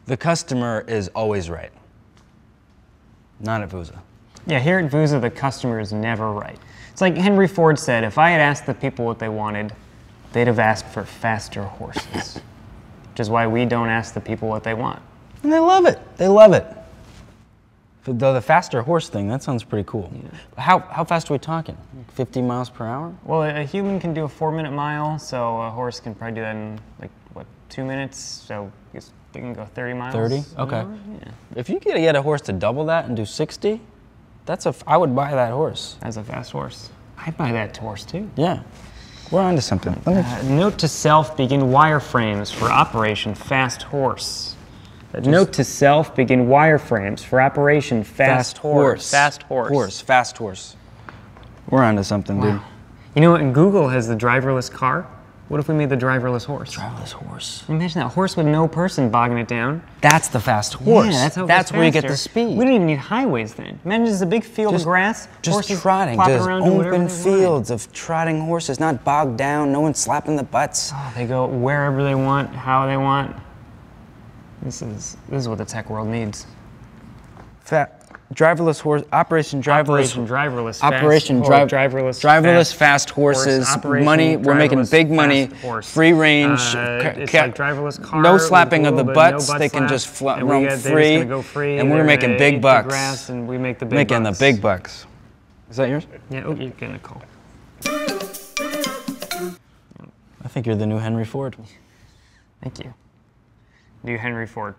The customer is always right. Not at VUSA. Yeah, here at VUSA, the customer is never right. It's like Henry Ford said, if I had asked the people what they wanted, they'd have asked for faster horses. Which is why we don't ask the people what they want. And they love it. They love it. Though the faster horse thing, that sounds pretty cool. Yeah. How fast are we talking? 50 miles per hour? Well, a human can do a 4-minute mile, so a horse can probably do that in, like, what, 2 minutes? So I guess they can go 30 miles. 30? Okay. Yeah. If you could get a horse to double that and do 60, I would buy that horse. That's a fast horse. I'd buy that horse too. Yeah. We're onto something. Note to self, begin wireframes for Operation Fast Horse. Note to self, begin wireframes for Operation Fast Horse. Fast Horse. Fast horse. We're onto something, dude. You know what? Google has the driverless car. What if we made the driverless horse? Driverless horse. Imagine that horse with no person bogging it down. That's the fast horse. Yeah, that's how it That's goes where you get faster. the speed. We don't even need highways then. Imagine just a big field of grass. Just trotting, just open fields of trotting horses, not bogged down, no one slapping the butts. Oh, they go wherever they want, how they want. This is what the tech world needs. Driverless horse, Operation Driverless Fast Horses. Money, we're making big money. Free range. It's like driverless car. No slapping of the butts. They can just roam free. And we're making big bucks. And we make the big making bucks. the big bucks. Is that yours? Yeah. Oh, you're getting a call. I think you're the new Henry Ford. Thank you. New Henry Ford.